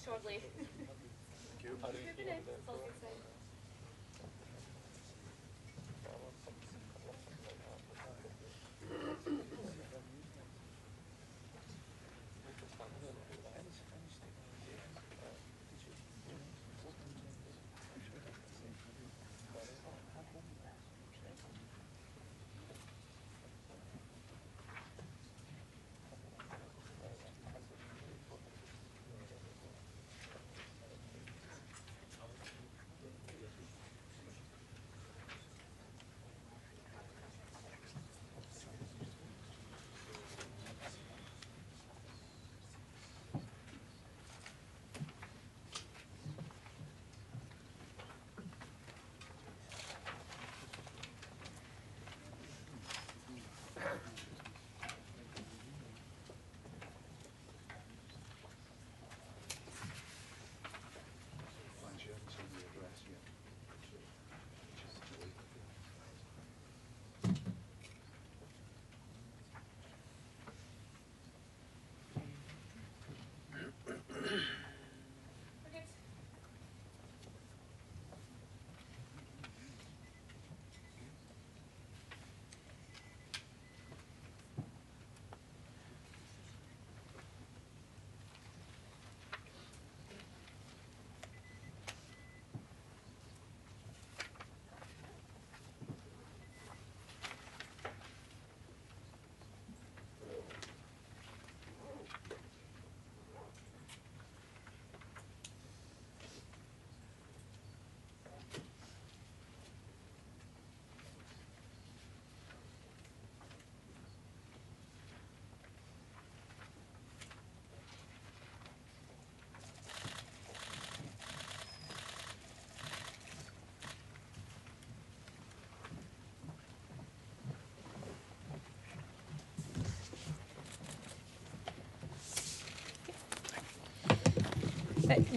shortly.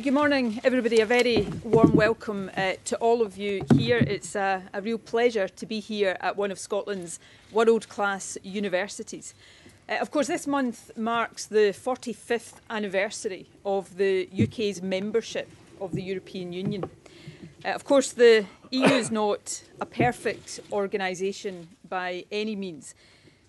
Good morning, everybody. A very warm welcome to all of you here. It's a real pleasure to be here at one of Scotland's world-class universities. Of course, this month marks the 45th anniversary of the UK's membership of the European Union. Of course, the EU is not a perfect organisation by any means,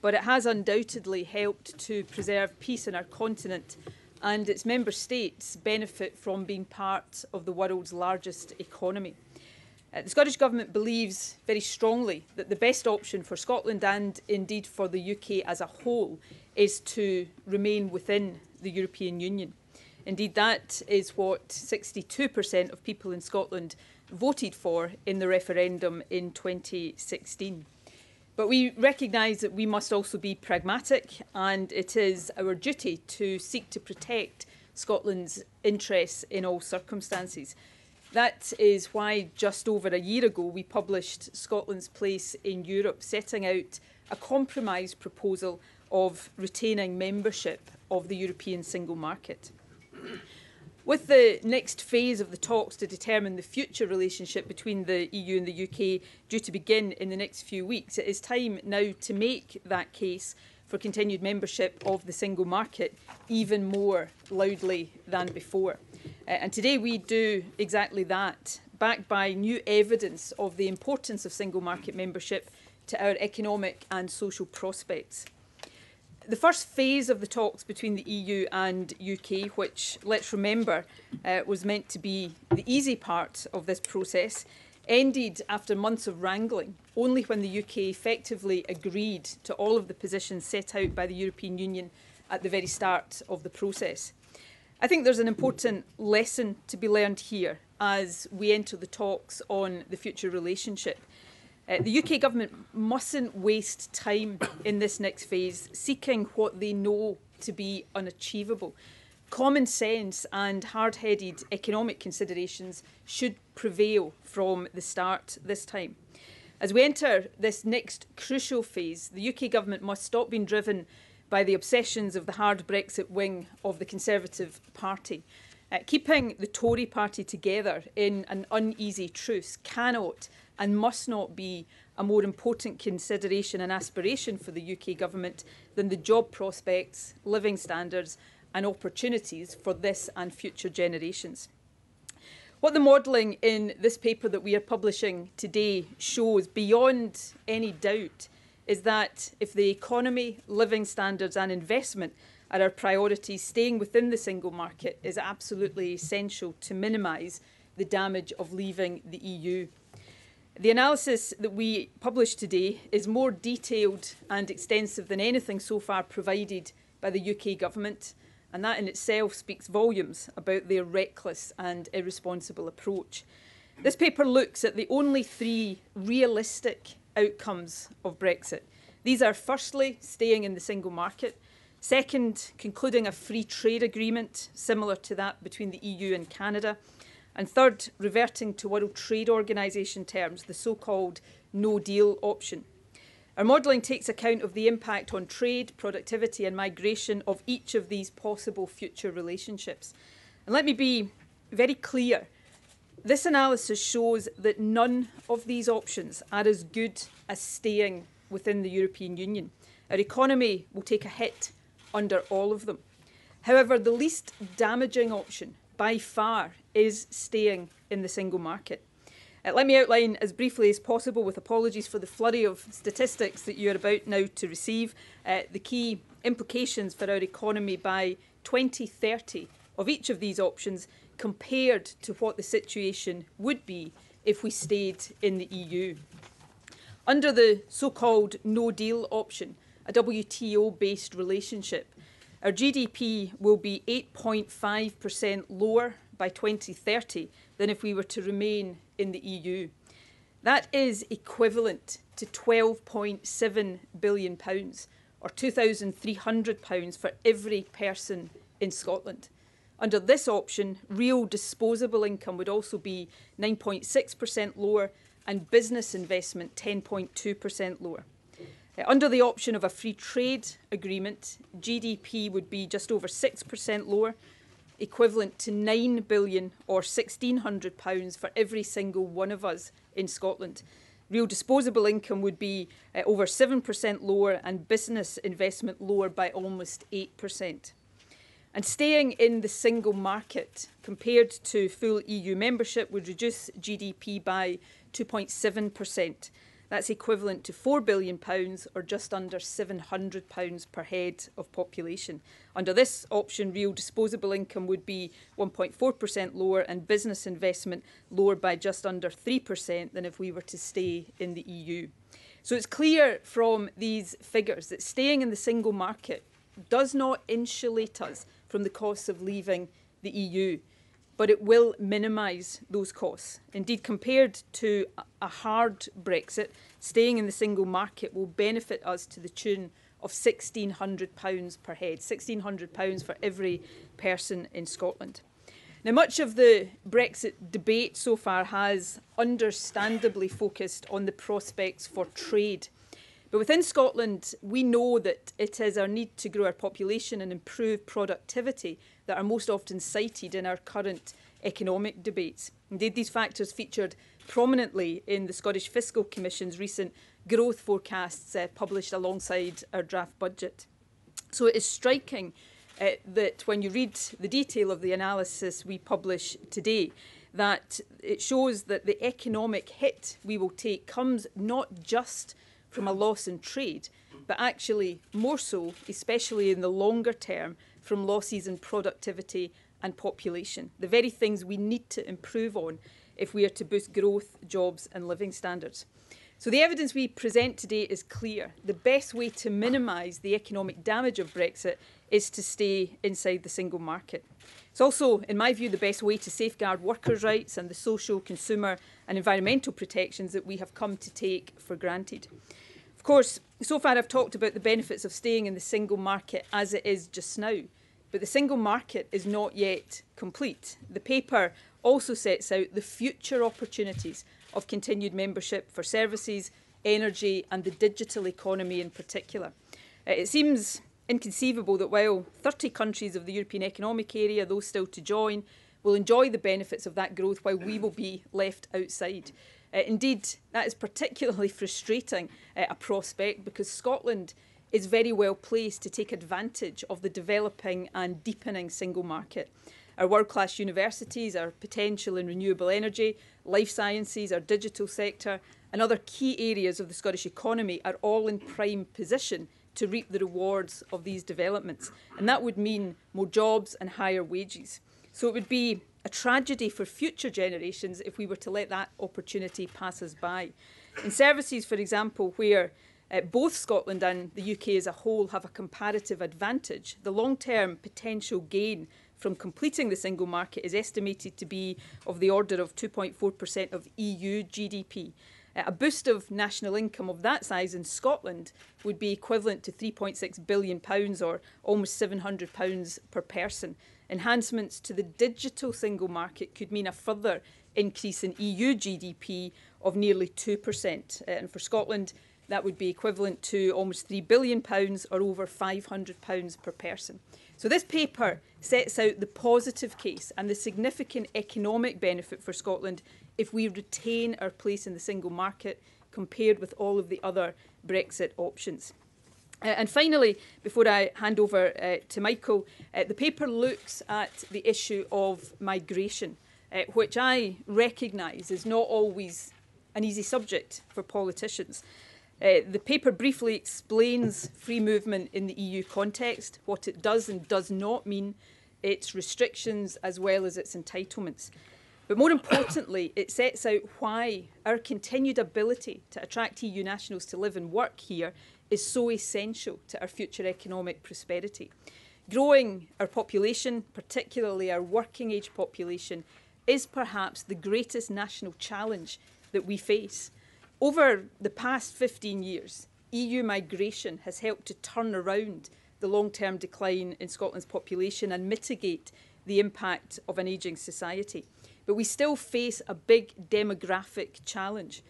but it has undoubtedly helped to preserve peace in our continent, and its member states benefit from being part of the world's largest economy. The Scottish Government believes very strongly that the best option for Scotland and indeed for the UK as a whole is to remain within the European Union. Indeed, that is what 62% of people in Scotland voted for in the referendum in 2016. But we recognise that we must also be pragmatic, and it is our duty to seek to protect Scotland's interests in all circumstances. That is why just over a year ago we published Scotland's Place in Europe, setting out a compromise proposal of retaining membership of the European single market. With the next phase of the talks to determine the future relationship between the EU and the UK due to begin in the next few weeks, it is time now to make that case for continued membership of the single market even more loudly than before. And today we do exactly that, backed by new evidence of the importance of single market membership to our economic and social prospects. The first phase of the talks between the EU and UK, which, let's remember, was meant to be the easy part of this process, ended after months of wrangling, only when the UK effectively agreed to all of the positions set out by the European Union at the very start of the process. I think there's an important lesson to be learned here as we enter the talks on the future relationship. The UK Government mustn't waste time in this next phase seeking what they know to be unachievable. Common sense and hard-headed economic considerations should prevail from the start this time. As we enter this next crucial phase, the UK Government must stop being driven by the obsessions of the hard Brexit wing of the Conservative Party. Keeping the Tory party together in an uneasy truce cannot and must not be a more important consideration and aspiration for the UK Government than the job prospects, living standards and opportunities for this and future generations. What the modelling in this paper that we are publishing today shows, beyond any doubt, is that if the economy, living standards and investment are our priorities, staying within the single market is absolutely essential to minimise the damage of leaving the EU. The analysis that we publish today is more detailed and extensive than anything so far provided by the UK government, and that in itself speaks volumes about their reckless and irresponsible approach. This paper looks at the only three realistic outcomes of Brexit. These are, firstly, staying in the single market; second, concluding a free trade agreement similar to that between the EU and Canada; and third, reverting to World Trade Organization terms, the so-called no-deal option. Our modelling takes account of the impact on trade, productivity and migration of each of these possible future relationships. And let me be very clear. This analysis shows that none of these options are as good as staying within the European Union. Our economy will take a hit under all of them. However, the least damaging option by far is staying in the single market. Let me outline as briefly as possible, with apologies for the flurry of statistics that you are about now to receive, the key implications for our economy by 2030 of each of these options compared to what the situation would be if we stayed in the EU. Under the so-called no-deal option, a WTO-based relationship, our GDP will be 8.5% lower by 2030 than if we were to remain in the EU. That is equivalent to £12.7 billion, or £2,300 for every person in Scotland. Under this option, real disposable income would also be 9.6% lower and business investment 10.2% lower. Under the option of a free trade agreement, GDP would be just over 6% lower, equivalent to £9 billion or £1,600 for every single one of us in Scotland. Real disposable income would be over 7% lower and business investment lower by almost 8%. And staying in the single market compared to full EU membership would reduce GDP by 2.7%. That's equivalent to £4 billion or just under £700 per head of population. Under this option, real disposable income would be 1.4% lower and business investment lower by just under 3% than if we were to stay in the EU. So it's clear from these figures that staying in the single market does not insulate us from the costs of leaving the EU, but it will minimise those costs. Indeed, compared to a hard Brexit, staying in the single market will benefit us to the tune of £1,600 per head, £1,600 for every person in Scotland. Now, much of the Brexit debate so far has understandably focused on the prospects for trade. But within Scotland, we know that it is our need to grow our population and improve productivity that are most often cited in our current economic debates. Indeed, these factors featured prominently in the Scottish Fiscal Commission's recent growth forecasts published alongside our draft budget. So it is striking that when you read the detail of the analysis we publish today, that it shows that the economic hit we will take comes not just from a loss in trade, but actually more so, especially in the longer term, from losses in productivity and population, the very things we need to improve on if we are to boost growth, jobs and living standards. So the evidence we present today is clear. The best way to minimise the economic damage of Brexit is to stay inside the single market. It's also, in my view, the best way to safeguard workers' rights and the social, consumer and environmental protections that we have come to take for granted. Of course, so far I've talked about the benefits of staying in the single market as it is just now, but the single market is not yet complete. The paper also sets out the future opportunities of continued membership for services, energy and the digital economy in particular. It seems inconceivable that while 30 countries of the European Economic Area, those still to join, will enjoy the benefits of that growth while we will be left outside. Indeed, that is particularly frustrating a prospect because Scotland is very well placed to take advantage of the developing and deepening single market. Our world-class universities, our potential in renewable energy, life sciences, our digital sector and other key areas of the Scottish economy are all in prime position to reap the rewards of these developments. And that would mean more jobs and higher wages. So it would be a tragedy for future generations if we were to let that opportunity pass us by. In services, for example, where both Scotland and the UK as a whole have a comparative advantage, the long-term potential gain from completing the single market is estimated to be of the order of 2.4% of EU GDP. A boost of national income of that size in Scotland would be equivalent to £3.6 billion or almost £700 per person. Enhancements to the digital single market could mean a further increase in EU GDP of nearly 2%. And for Scotland, that would be equivalent to almost £3 billion or over £500 per person. So this paper sets out the positive case and the significant economic benefit for Scotland if we retain our place in the single market compared with all of the other Brexit options. And finally, before I hand over to Michael, the paper looks at the issue of migration, which I recognise is not always an easy subject for politicians. The paper briefly explains free movement in the EU context, what it does and does not mean, its restrictions as well as its entitlements. But more importantly, it sets out why our continued ability to attract EU nationals to live and work here is so essential to our future economic prosperity. Growing our population, particularly our working age population, is perhaps the greatest national challenge that we face. Over the past 15 years, EU migration has helped to turn around the long-term decline in Scotland's population and mitigate the impact of an ageing society. But we still face a big demographic challenge.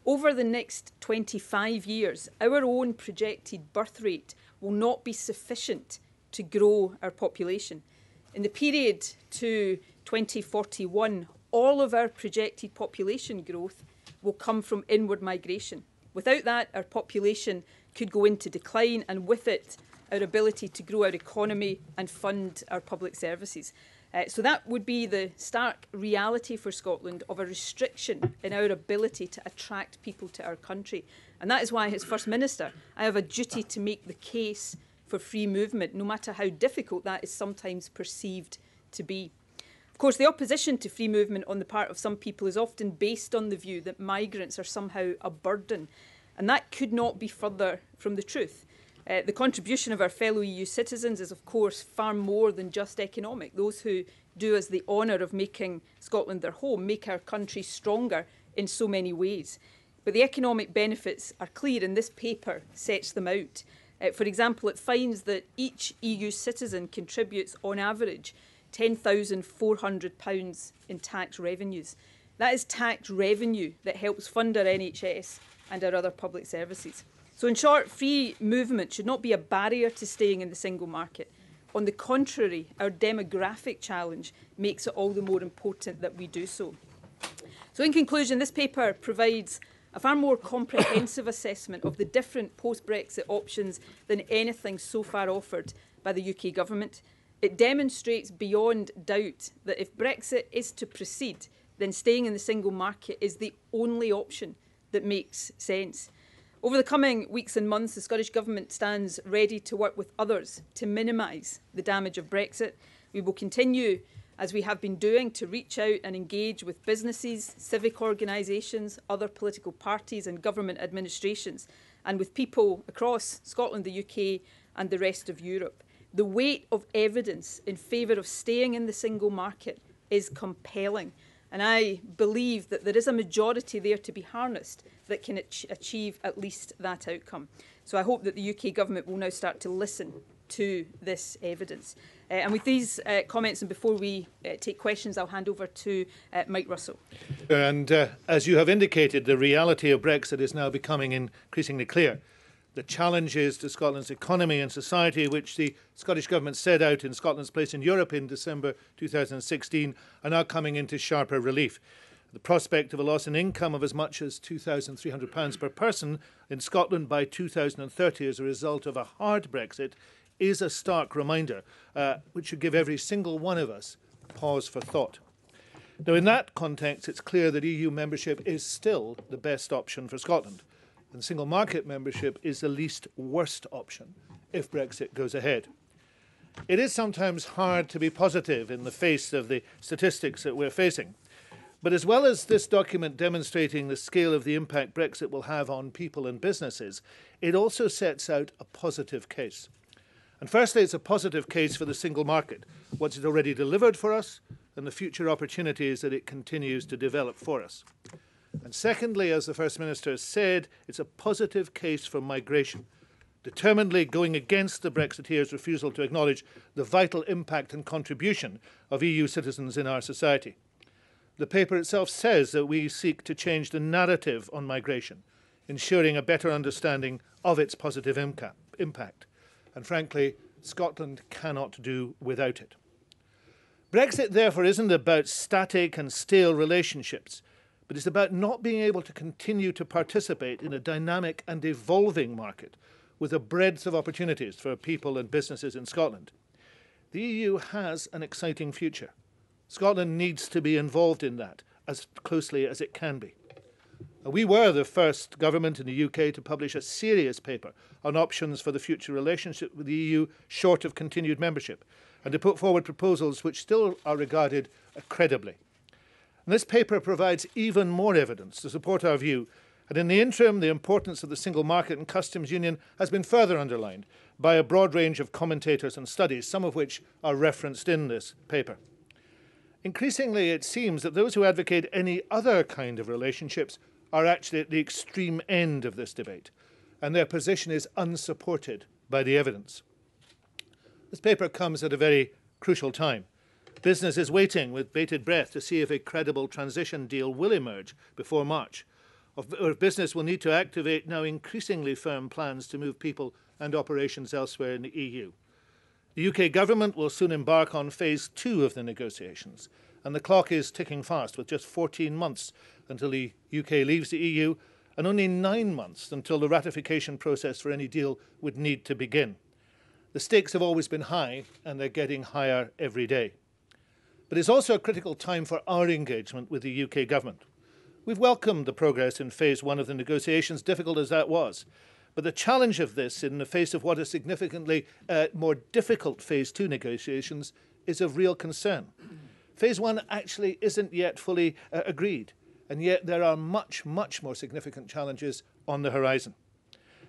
Over the next 25 years, our own projected birth rate will not be sufficient to grow our population. In the period to 2041, all of our projected population growth will come from inward migration. Without that, our population could go into decline, and with it, our ability to grow our economy and fund our public services. So that would be the stark reality for Scotland of a restriction in our ability to attract people to our country. And that is why, as First Minister, I have a duty to make the case for free movement, no matter how difficult that is sometimes perceived to be. Of course, the opposition to free movement on the part of some people is often based on the view that migrants are somehow a burden, and that could not be further from the truth. The contribution of our fellow EU citizens is, of course, far more than just economic. Those who do us the honour of making Scotland their home make our country stronger in so many ways. But the economic benefits are clear, and this paper sets them out. For example, it finds that each EU citizen contributes, on average, £10,400 in tax revenues. That is tax revenue that helps fund our NHS and our other public services. So in short, free movement should not be a barrier to staying in the single market. On the contrary, our demographic challenge makes it all the more important that we do so. So in conclusion, this paper provides a far more comprehensive assessment of the different post-Brexit options than anything so far offered by the UK government. It demonstrates beyond doubt that if Brexit is to proceed, then staying in the single market is the only option that makes sense. Over the coming weeks and months, the Scottish Government stands ready to work with others to minimise the damage of Brexit. We will continue, as we have been doing, to reach out and engage with businesses, civic organisations, other political parties and government administrations, and with people across Scotland, the UK and the rest of Europe. The weight of evidence in favour of staying in the single market is compelling. And I believe that there is a majority there to be harnessed that can achieve at least that outcome. So I hope that the UK government will now start to listen to this evidence. And with these comments, and before we take questions, I'll hand over to Mike Russell. And as you have indicated, the reality of Brexit is now becoming increasingly clear. The challenges to Scotland's economy and society, which the Scottish Government set out in Scotland's place in Europe in December 2016, are now coming into sharper relief. The prospect of a loss in income of as much as £2,300 per person in Scotland by 2030 as a result of a hard Brexit is a stark reminder, which should give every single one of us pause for thought. Now, in that context, it's clear that EU membership is still the best option for Scotland, and single market membership is the least worst option if Brexit goes ahead. It is sometimes hard to be positive in the face of the statistics that we're facing. But as well as this document demonstrating the scale of the impact Brexit will have on people and businesses, it also sets out a positive case. And firstly, it's a positive case for the single market, what it's already delivered for us, and the future opportunities that it continues to develop for us. And secondly, as the First Minister said, it's a positive case for migration, determinedly going against the Brexiteers' refusal to acknowledge the vital impact and contribution of EU citizens in our society. The paper itself says that we seek to change the narrative on migration, ensuring a better understanding of its positive impact. And frankly, Scotland cannot do without it. Brexit, therefore, isn't about static and stale relationships, but it's about not being able to continue to participate in a dynamic and evolving market with a breadth of opportunities for people and businesses in Scotland. The EU has an exciting future. Scotland needs to be involved in that as closely as it can be. We were the first government in the UK to publish a serious paper on options for the future relationship with the EU short of continued membership, and to put forward proposals which still are regarded credibly. And this paper provides even more evidence to support our view, and in the interim, the importance of the single market and customs union has been further underlined by a broad range of commentators and studies, some of which are referenced in this paper. Increasingly, it seems that those who advocate any other kind of relationships are actually at the extreme end of this debate, and their position is unsupported by the evidence. This paper comes at a very crucial time. Business is waiting with bated breath to see if a credible transition deal will emerge before March, or if business will need to activate now increasingly firm plans to move people and operations elsewhere in the EU. The UK government will soon embark on phase 2 of the negotiations, and the clock is ticking fast with just 14 months until the UK leaves the EU and only 9 months until the ratification process for any deal would need to begin. The stakes have always been high, and they're getting higher every day. But it's also a critical time for our engagement with the UK government. We've welcomed the progress in phase 1 of the negotiations, difficult as that was. But the challenge of this in the face of what are significantly more difficult phase 2 negotiations is of real concern. Phase 1 actually isn't yet fully agreed, and yet there are much, much more significant challenges on the horizon.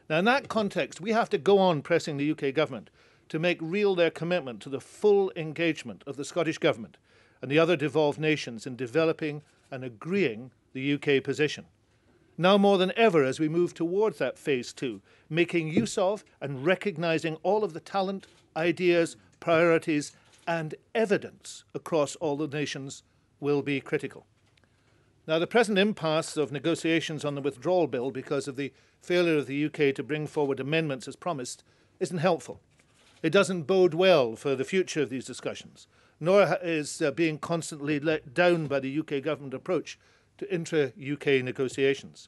Now, in that context, we have to go on pressing the UK government to make real their commitment to the full engagement of the Scottish government and the other devolved nations in developing and agreeing the UK position. Now more than ever, as we move towards that phase 2, making use of and recognising all of the talent, ideas, priorities and evidence across all the nations will be critical. Now, the present impasse of negotiations on the withdrawal bill because of the failure of the UK to bring forward amendments as promised isn't helpful. It doesn't bode well for the future of these discussions, nor is being constantly let down by the UK government approach to intra-UK negotiations.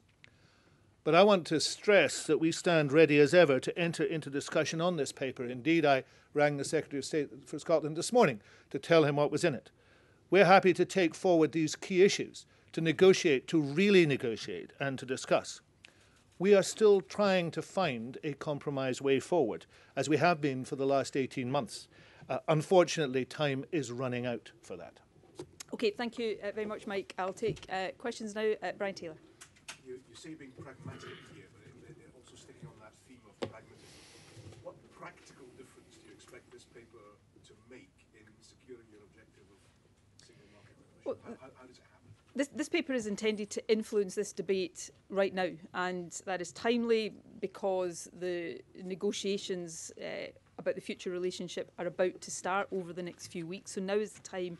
But I want to stress that we stand ready as ever to enter into discussion on this paper. Indeed, I rang the Secretary of State for Scotland this morning to tell him what was in it. We're happy to take forward these key issues, to negotiate, to really negotiate, and to discuss. We are still trying to find a compromise way forward, as we have been for the last 18 months. Unfortunately, time is running out for that. Okay, thank you very much, Mike. I'll take questions now. Brian Taylor. You say being pragmatic here, but also sticking on that theme of pragmatism. What practical difference do you expect this paper to make in securing your objective of single market membership? How does it happen? This paper is intended to influence this debate right now, and that is timely because the negotiations about the future relationship are about to start over the next few weeks. So now is the time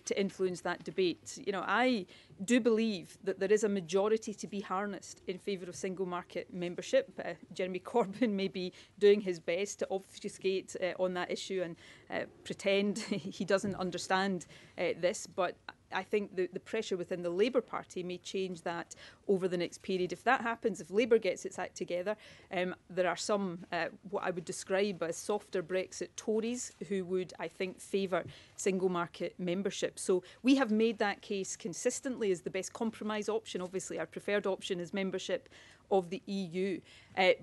to influence that debate. You know, I do believe that there is a majority to be harnessed in favour of single market membership. Jeremy Corbyn may be doing his best to obfuscate on that issue and pretend he doesn't understand this, but I think the pressure within the Labour Party may change that over the next period. If that happens, if Labour gets its act together, there are some, what I would describe as softer Brexit Tories who would, I think, favour single market membership. So we have made that case consistently as the best compromise option. Obviously, our preferred option is membership of the EU.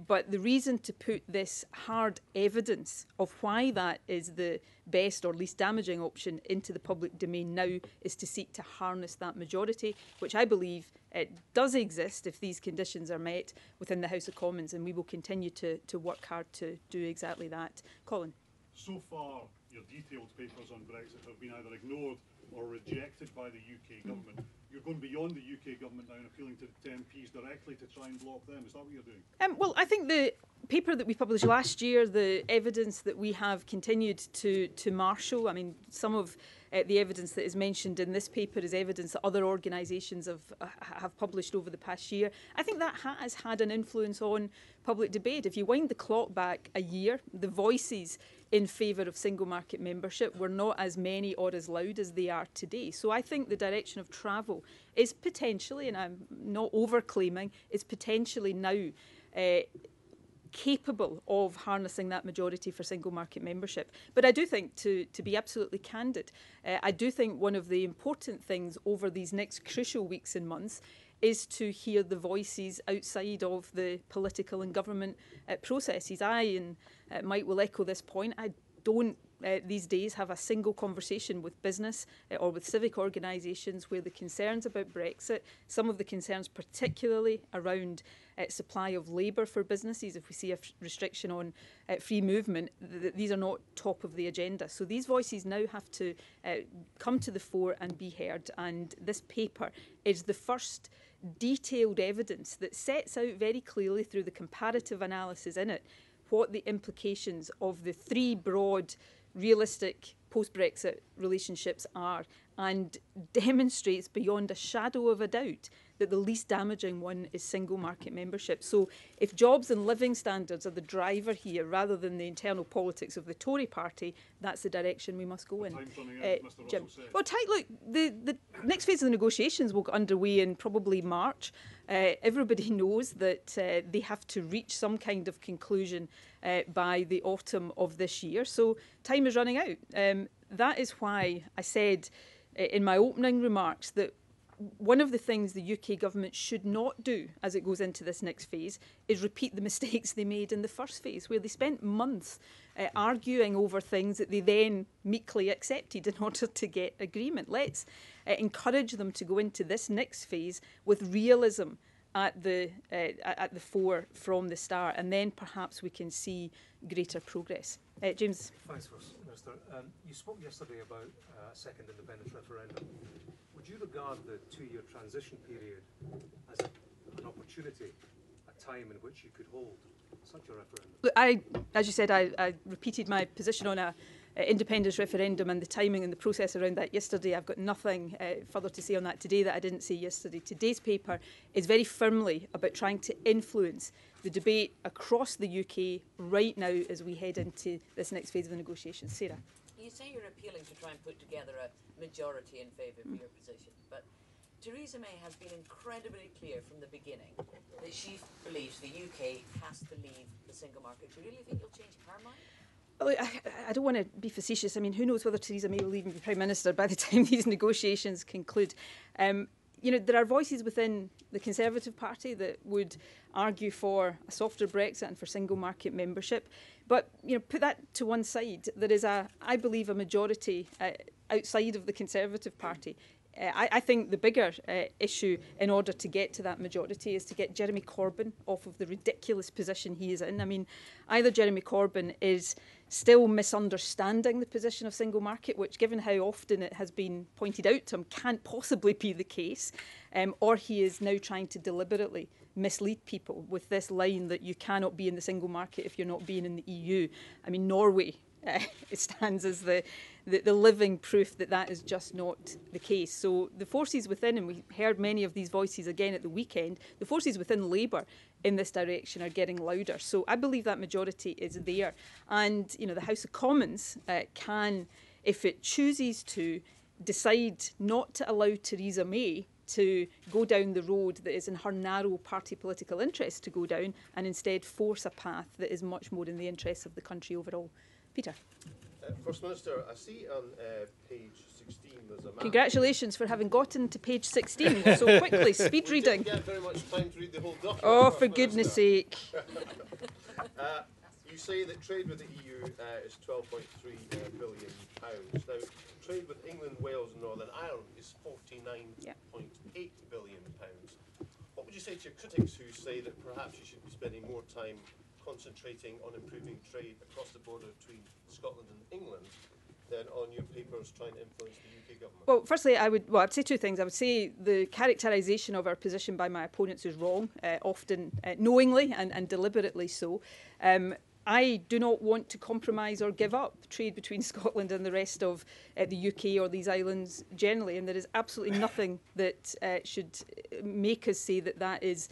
But the reason to put this hard evidence of why that is the best or least damaging option into the public domain now is to seek to harness that majority, which I believe does exist if these conditions are met within the House of Commons, and we will continue to work hard to do exactly that. Colin. So far, your detailed papers on Brexit have been either ignored or rejected by the UK government. You're going beyond the UK government now and appealing to MPs directly to try and block them. Is that what you're doing? Well, I think the paper that we published last year, the evidence that we have continued to marshal, I mean, some of the evidence that is mentioned in this paper is evidence that other organisations have published over the past year. I think that has had an influence on public debate. If you wind the clock back a year, the voices in favour of single market membership were not as many or as loud as they are today. So I think the direction of travel is potentially, and I'm not over-claiming, is potentially now capable of harnessing that majority for single market membership. But I do think, to be absolutely candid, I do think one of the important things over these next crucial weeks and months is to hear the voices outside of the political and government processes. I and Mike will echo this point. I don't these days have a single conversation with business or with civic organisations where the concerns about Brexit, some of the concerns particularly around supply of labour for businesses, if we see a restriction on free movement, these are not top of the agenda. So these voices now have to come to the fore and be heard, and this paper is the first detailed evidence that sets out very clearly through the comparative analysis in it what the implications of the three broad realistic post-Brexit relationships are, and demonstrates beyond a shadow of a doubt that the least damaging one is single market membership. So if jobs and living standards are the driver here rather than the internal politics of the Tory party, that's the direction we must go in. Jim. Well, look, the next phase of the negotiations will get underway in probably March. Everybody knows that they have to reach some kind of conclusion by the autumn of this year. So time is running out. That is why I said in my opening remarks that one of the things the UK government should not do as it goes into this next phase is repeat the mistakes they made in the first phase, where they spent months arguing over things that they then meekly accepted in order to get agreement. Let's encourage them to go into this next phase with realism at the fore from the start, and then perhaps we can see greater progress. James. Thanks, First Minister. You spoke yesterday about a second independence referendum. Would you regard the 2-year transition period as an opportunity, a time in which you could hold such a referendum? Look, as you said, I repeated my position on a independence referendum and the timing and the process around that yesterday. I've got nothing further to say on that today that I didn't say yesterday. Today's paper is very firmly about trying to influence the debate across the UK right now as we head into this next phase of the negotiations. Sarah. You say you're appealing to try and put together a majority in favour of your position, but Theresa May has been incredibly clear from the beginning that she believes the UK has to leave the single market. Do you really think you'll change her mind? Well, I don't want to be facetious. I mean, who knows whether Theresa May will even be Prime Minister by the time these negotiations conclude. You know, there are voices within the Conservative Party that would argue for a softer Brexit and for single market membership. But, you know, put that to one side. There is, I believe, a majority outside of the Conservative Party. I think the bigger issue in order to get to that majority is to get Jeremy Corbyn off of the ridiculous position he is in. I mean, either Jeremy Corbyn is still misunderstanding the position of single market, which, given how often it has been pointed out to him, can't possibly be the case, or he is now trying to deliberately mislead people with this line that you cannot be in the single market if you're not being in the EU. I mean, Norway it stands as the living proof that that is just not the case. So the forces within, and we heard many of these voices again at the weekend, the forces within Labour in this direction are getting louder. So I believe that majority is there. And, you know, the House of Commons can, if it chooses to, decide not to allow Theresa May to go down the road that is in her narrow party political interest to go down, and instead force a path that is much more in the interests of the country overall. Peter. First Minister, I see on page 16 there's a map. Congratulations for having gotten to page 16 so quickly. Speed reading. Didn't get very much time to read the whole document. Oh, for goodness sake. You say that trade with the EU is £12.3 billion. Now, trade with England, Wales and Northern Ireland is £49.8 billion. What would you say to your critics who say that perhaps you should be spending more time concentrating on improving trade across the border between Scotland and England than on your papers trying to influence the UK government? Well, firstly, I'd say two things. I would say the characterisation of our position by my opponents is wrong, often knowingly and deliberately so. I do not want to compromise or give up trade between Scotland and the rest of the UK or these islands generally, and there is absolutely nothing that should make us say that that is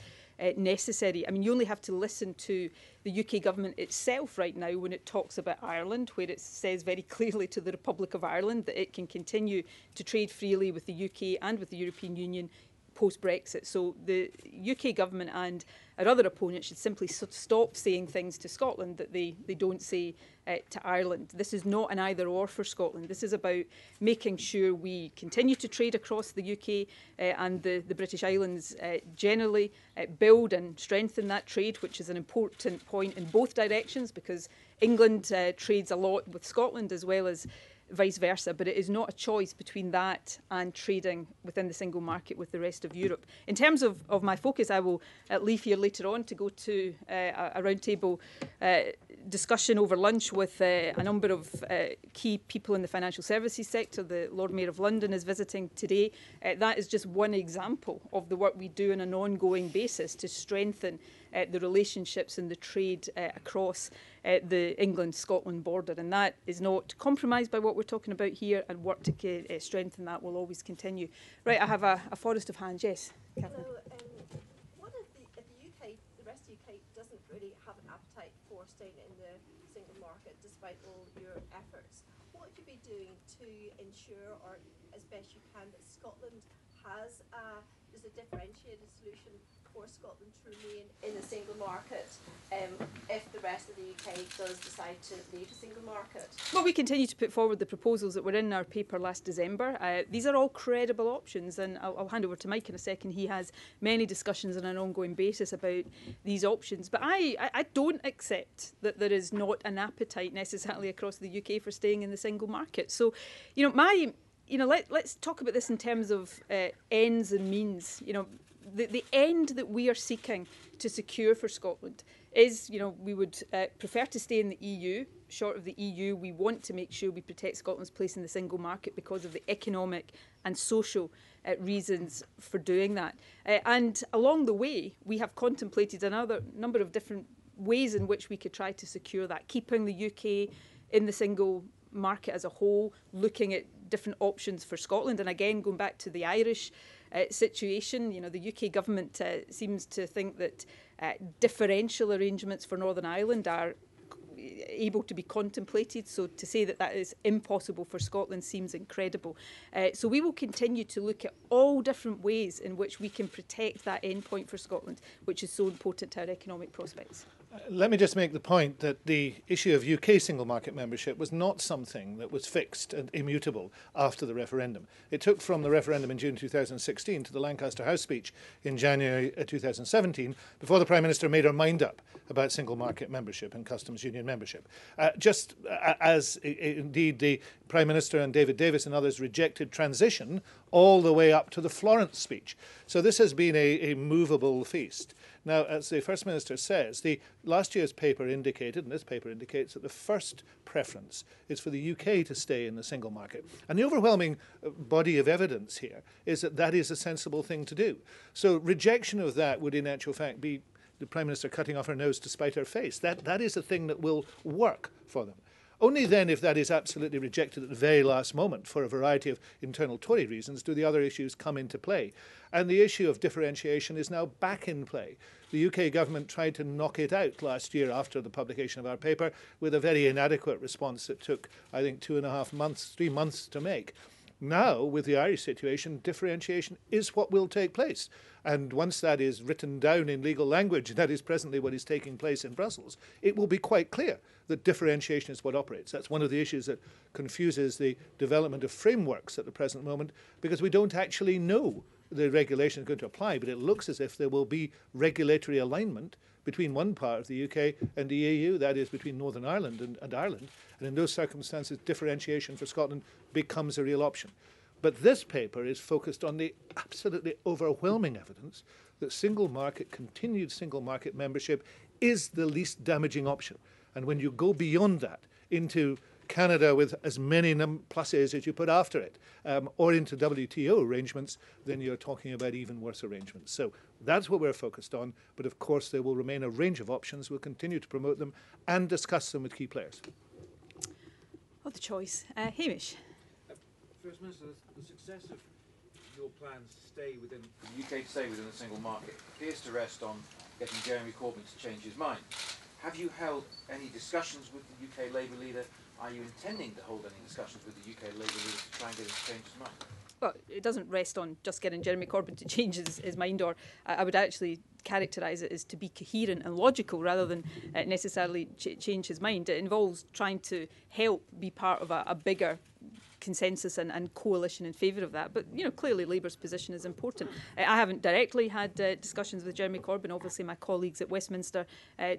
necessary. I mean, you only have to listen to the UK government itself right now when it talks about Ireland, where it says very clearly to the Republic of Ireland that it can continue to trade freely with the UK and with the European Union post-Brexit. So the UK government and our other opponents should simply stop saying things to Scotland that they don't say to Ireland. This is not an either or for Scotland. This is about making sure we continue to trade across the UK and the British Islands generally, build and strengthen that trade, which is an important point in both directions, because England trades a lot with Scotland as well as vice versa, but it is not a choice between that and trading within the single market with the rest of Europe. In terms of my focus, I will leave here later on to go to a roundtable discussion over lunch with a number of key people in the financial services sector. The Lord Mayor of London is visiting today. That is just one example of the work we do on an ongoing basis to strengthen the relationships and the trade across the England-Scotland border. And that is not compromised by what we're talking about here, and work to strengthen that will always continue. Right, I have a forest of hands. Yes, Catherine. So, what if the UK, the rest of the UK, doesn't really have an appetite for staying in the single market despite all your efforts? What would you be doing to ensure, or as best you can, that Scotland has there's a differentiated solution for Scotland to remain in the single market if the rest of the UK does decide to leave the single market? Well, we continue to put forward the proposals that were in our paper last December. These are all credible options, and I'll hand over to Mike in a second. He has many discussions on an ongoing basis about these options. But I don't accept that there is not an appetite necessarily across the UK for staying in the single market. So, let's talk about this in terms of ends and means. The end that we are seeking to secure for Scotland is, we would prefer to stay in the EU. Short of the EU, we want to make sure we protect Scotland's place in the single market because of the economic and social reasons for doing that. And along the way, we have contemplated another number of different ways in which we could try to secure that, keeping the UK in the single market as a whole, looking at different options for Scotland. And again, going back to the Irish situation, the UK government seems to think that differential arrangements for Northern Ireland are able to be contemplated. So to say that that is impossible for Scotland seems incredible. So we will continue to look at all different ways in which we can protect that endpoint for Scotland, which is so important to our economic prospects. Let me just make the point that the issue of UK single market membership was not something that was fixed and immutable after the referendum. It took from the referendum in June 2016 to the Lancaster House speech in January 2017 before the Prime Minister made her mind up about single market membership and customs union membership. Just as indeed the Prime Minister and David Davis and others rejected transition all the way up to the Florence speech. So this has been a movable feast. Now, as the First Minister says, the last year's paper indicated, and this paper indicates, that the first preference is for the UK to stay in the single market. And the overwhelming body of evidence here is that that is a sensible thing to do. So rejection of that would in actual fact be the Prime Minister cutting off her nose to spite her face. That is a thing that will work for them. Only then, if that is absolutely rejected at the very last moment for a variety of internal Tory reasons, do the other issues come into play. And the issue of differentiation is now back in play. The UK government tried to knock it out last year after the publication of our paper with a very inadequate response that took, I think, 2.5 months, 3 months to make. Now, with the Irish situation, differentiation is what will take place. And once that is written down in legal language, that is presently what is taking place in Brussels, it will be quite clear that differentiation is what operates. That's one of the issues that confuses the development of frameworks at the present moment, because we don't actually know the regulation is going to apply, but it looks as if there will be regulatory alignment between one part of the UK and the EU, that is between Northern Ireland and Ireland. And in those circumstances, differentiation for Scotland becomes a real option. But this paper is focused on the absolutely overwhelming evidence that continued single market membership is the least damaging option. And when you go beyond that into Canada with as many pluses as you put after it, or into WTO arrangements, then you're talking about even worse arrangements. So that's what we're focused on. But of course, there will remain a range of options. We'll continue to promote them and discuss them with key players. Oh, the choice. Hamish. First Minister, the success of your plans to stay within the UK to stay within the single market appears to rest on getting Jeremy Corbyn to change his mind. Have you held any discussions with the UK Labour leader? Are you intending to hold any discussions with the UK Labour leader to try and get him to change his mind? Well, it doesn't rest on just getting Jeremy Corbyn to change his mind, or I would actually characterise it as to be coherent and logical rather than necessarily change his mind. It involves trying to help be part of a bigger consensus and coalition in favour of that. But, clearly Labour's position is important. I haven't directly had discussions with Jeremy Corbyn. Obviously, my colleagues at Westminster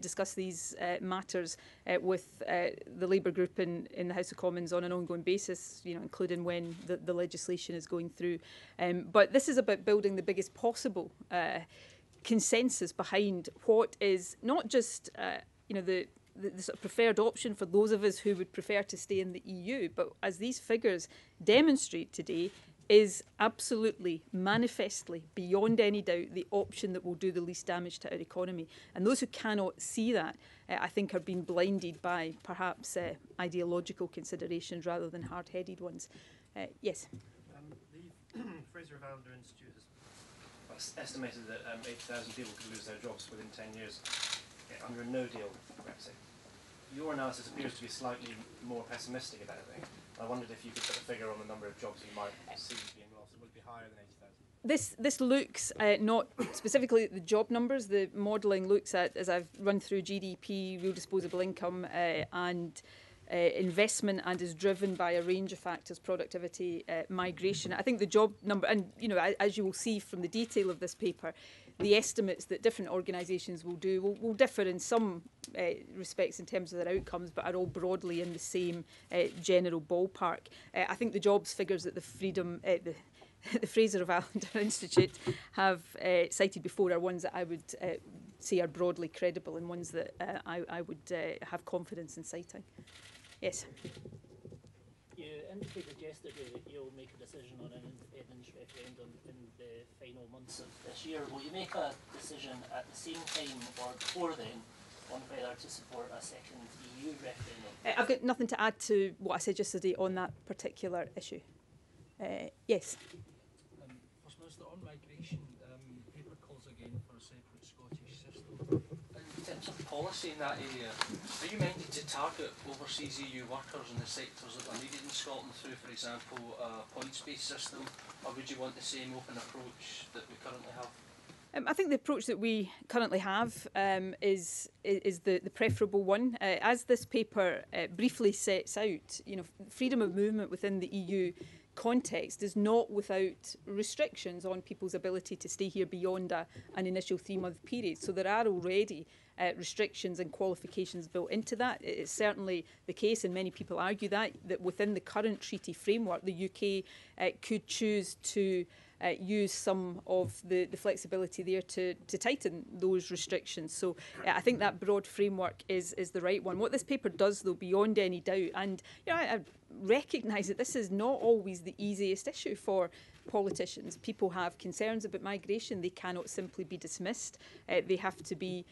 discuss these matters with the Labour group in the House of Commons on an ongoing basis, including when the legislation is going through. But this is about building the biggest possible consensus behind what is not just, the sort of preferred option for those of us who would prefer to stay in the EU, but as these figures demonstrate today, is absolutely, manifestly, beyond any doubt, the option that will do the least damage to our economy. And those who cannot see that, I think, are being blinded by perhaps ideological considerations rather than hard-headed ones. Yes? The Fraser-Vallender Institute has estimated that 80,000 people could lose their jobs within 10 years under a no-deal Brexit. Your analysis appears to be slightly more pessimistic about it. I wondered if you could put a figure on the number of jobs you might see being lost. Would it be higher than 80,000? This looks not specifically at the job numbers. The modelling looks at, as I've run through, GDP, real disposable income and investment, and is driven by a range of factors: productivity, migration. I think the job number, and as you will see from the detail of this paper, the estimates that different organisations will do will differ in some respects in terms of their outcomes, but are all broadly in the same general ballpark. I think the jobs figures that the Fraser-Vallender Institute have cited before are ones that I would say are broadly credible, and ones that I would have confidence in citing. Yes. You indicated yesterday that you'll make a decision on an independence referendum in the final months of this year. Will you make a decision at the same time or before then on whether to support a second EU referendum? I've got nothing to add to what I said yesterday on that particular issue. Yes? First Minister, on migration, paper calls again for a separate Scottish system. In terms of policy in that area, are you minded to target overseas EU workers in the sectors that are needed in Scotland through, for example, a points-based system, or would you want the same open approach that we currently have? I think the approach that we currently have is the preferable one. As this paper briefly sets out, freedom of movement within the EU context is not without restrictions on people's ability to stay here beyond an initial 3-month period. So there are already restrictions and qualifications built into that. It's certainly the case, and many people argue that within the current treaty framework, the UK could choose to use some of the flexibility there to tighten those restrictions. So I think that broad framework is the right one. What this paper does, though, beyond any doubt, and I recognise that this is not always the easiest issue for politicians. People have concerns about migration. They cannot simply be dismissed. They have to be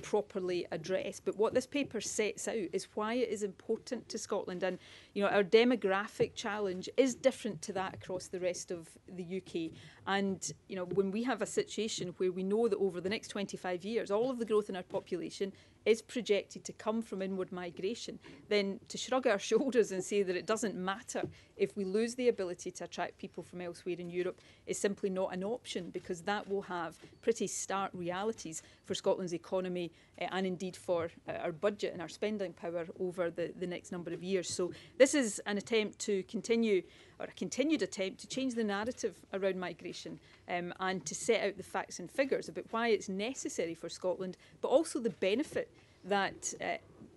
properly addressed. But what this paper sets out is why it is important to Scotland. And our demographic challenge is different to that across the rest of the UK. And when we have a situation where we know that over the next 25 years, all of the growth in our population is projected to come from inward migration, then to shrug our shoulders and say that it doesn't matter if we lose the ability to attract people from elsewhere in Europe is simply not an option, because that will have pretty stark realities for Scotland's economy and indeed for our budget and our spending power over the next number of years. So this is an attempt to continue, or a continued attempt to change the narrative around migration and to set out the facts and figures about why it's necessary for Scotland, but also the benefit that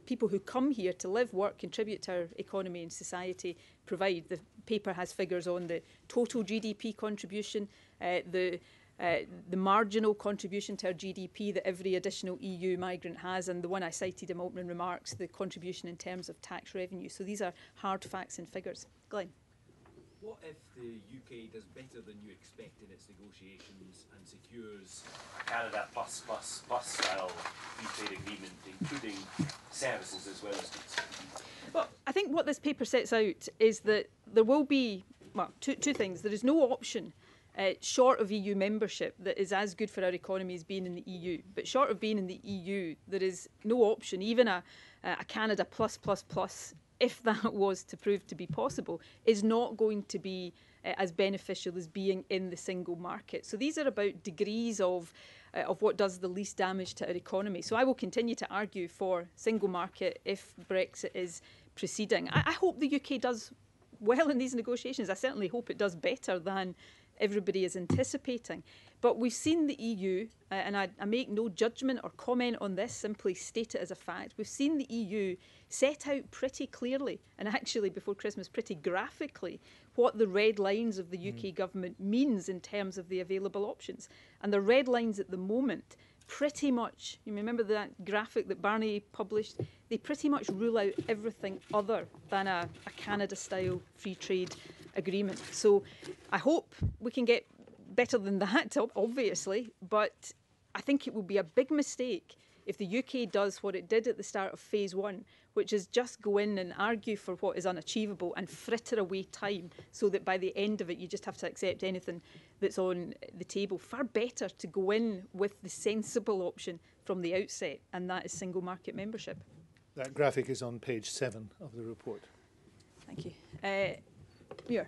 people who come here to live, work, contribute to our economy and society provide. The paper has figures on the total GDP contribution, the marginal contribution to our GDP that every additional EU migrant has, and the one I cited in my opening remarks, the contribution in terms of tax revenue. So these are hard facts and figures. Glenn. What if the UK does better than you expect in its negotiations and secures a Canada plus style free trade agreement, including services as well as goods? Well, I think what this paper sets out is that there will be, well, two things. There is no option short of EU membership that is as good for our economy as being in the EU. But short of being in the EU, there is no option, even a Canada plus, if that was to prove to be possible, is not going to be as beneficial as being in the single market. So these are about degrees of what does the least damage to our economy. So I will continue to argue for single market if Brexit is proceeding. I hope the UK does well in these negotiations. I certainly hope it does better than everybody is anticipating. But we've seen the EU, and I make no judgment or comment on this, simply state it as a fact. We've seen the EU set out pretty clearly, and actually before Christmas pretty graphically, what the red lines of the UK government means in terms of the available options. And the red lines at the moment pretty much, you remember that graphic that Barney published, they pretty much rule out everything other than a Canada-style free trade agreement. So I hope we can get better than that, obviously, but I think it would be a big mistake if the UK does what it did at the start of phase one, which is just go in and argue for what is unachievable and fritter away time so that by the end of it you just have to accept anything that's on the table. Far better to go in with the sensible option from the outset, and that is single market membership. That graphic is on page 7 of the report. Thank you. Muir.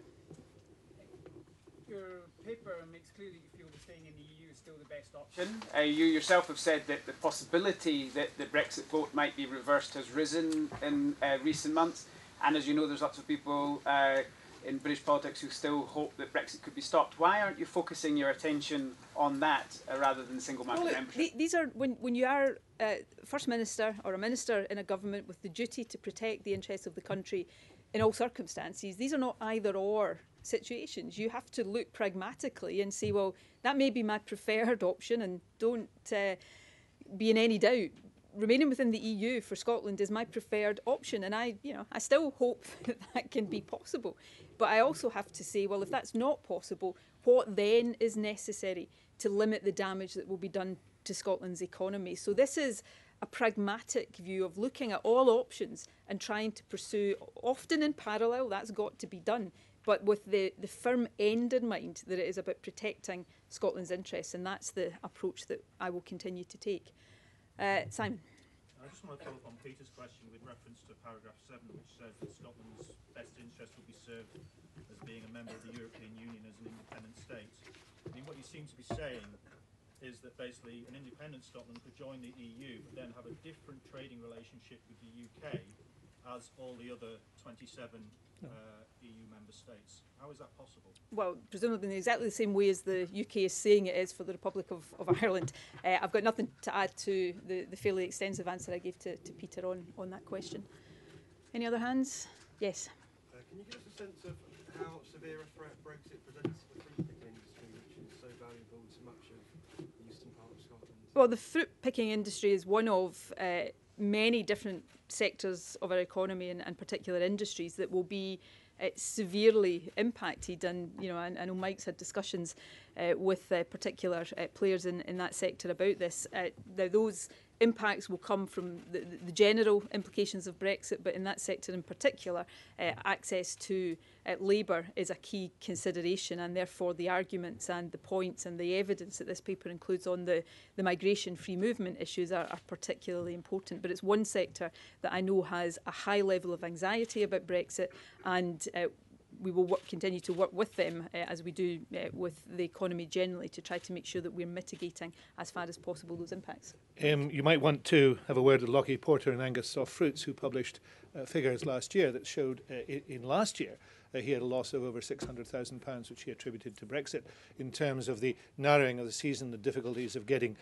Your paper makes clear that you feel that staying in the EU is still the best option. You yourself have said that the possibility that the Brexit vote might be reversed has risen in recent months. And as you know, there's lots of people in British politics who still hope that Brexit could be stopped. Why aren't you focusing your attention on that rather than single market membership? These are, when you are First Minister or a Minister in a government with the duty to protect the interests of the country in all circumstances, these are not either or situations. You have to look pragmatically and say, well, that may be my preferred option, and don't be in any doubt. Remaining within the EU for Scotland is my preferred option, and I still hope that that can be possible. But I also have to say, well, if that's not possible, what then is necessary to limit the damage that will be done to Scotland's economy? So this is a pragmatic view of looking at all options and trying to pursue, often in parallel, that's got to be done, but with the firm end in mind that it is about protecting Scotland's interests, and that's the approach that I will continue to take. Simon. I just want to follow up on Peter's question with reference to paragraph 7, which says that Scotland's best interest would be served as being a member of the European Union as an independent state. I mean, what you seem to be saying is that basically an independent Scotland could join the EU but then have a different trading relationship with the UK as all the other 27 EU member states. How is that possible? Well, presumably in exactly the same way as the UK is saying it is for the Republic of Ireland. I've got nothing to add to the fairly extensive answer I gave to Peter on that question. Any other hands? Yes. Can you give us a sense of how severe a threat Brexit presents to the fruit picking industry, which is so valuable to much of the eastern part of Scotland? Well, the fruit picking industry is one of many different sectors of our economy and particular industries that will be severely impacted, and I know Mike's had discussions with particular players in that sector about this. Now those impacts will come from the general implications of Brexit, but in that sector in particular, access to labour is a key consideration, and therefore the arguments and the points and the evidence that this paper includes on the migration free movement issues are particularly important. But it's one sector that I know has a high level of anxiety about Brexit, and we will continue to work with them as we do with the economy generally to try to make sure that we're mitigating as far as possible those impacts. You might want to have a word with Lockie Porter and Angus Soft Fruits, who published figures last year that showed in last year he had a loss of over £600,000, which he attributed to Brexit, in terms of the narrowing of the season, the difficulties of getting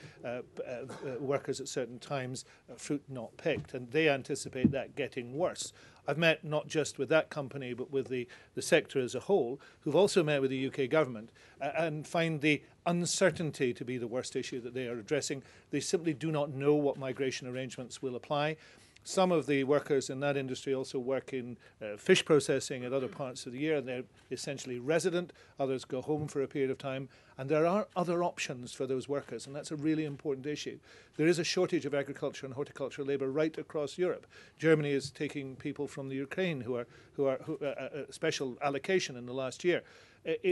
workers at certain times, fruit not picked, and they anticipate that getting worse. I've met not just with that company, but with the sector as a whole, who've also met with the UK government and find the uncertainty to be the worst issue that they are addressing. They simply do not know what migration arrangements will apply. Some of the workers in that industry also work in fish processing at other parts of the year, and they're essentially resident. Others go home for a period of time. And there are other options for those workers, and that's a really important issue. There is a shortage of agriculture and horticultural labour right across Europe. Germany is taking people from the Ukraine who are special allocation in the last year.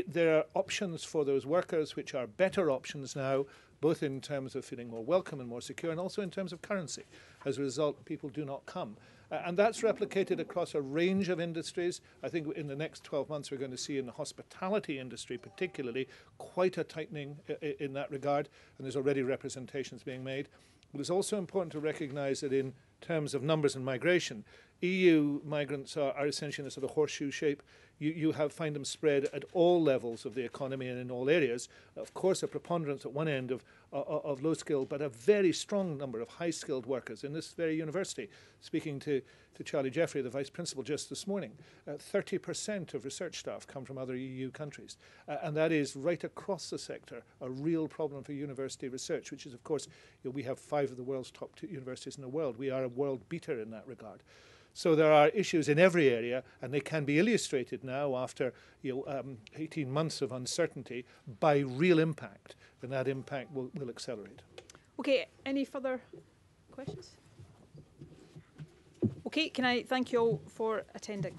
There are options for those workers which are better options now, both in terms of feeling more welcome and more secure, and also in terms of currency. As a result, people do not come. And that's replicated across a range of industries. I think in the next 12 months we're going to see in the hospitality industry particularly quite a tightening in that regard, and there's already representations being made. But it's also important to recognise that in terms of numbers and migration, EU migrants are essentially in a sort of horseshoe shape. You find them spread at all levels of the economy and in all areas. Of course, a preponderance at one end of low skilled, but a very strong number of high skilled workers in this very university. Speaking to Charlie Jeffrey, the vice principal, just this morning, 30% of research staff come from other EU countries, and that is right across the sector a real problem for university research, which is, of course, we have 5 of the world's top 2 universities in the world. We are a world beater in that regard. So there are issues in every area, and they can be illustrated now after 18 months of uncertainty by real impact, and that impact will accelerate. Okay, any further questions? Okay, can I thank you all for attending?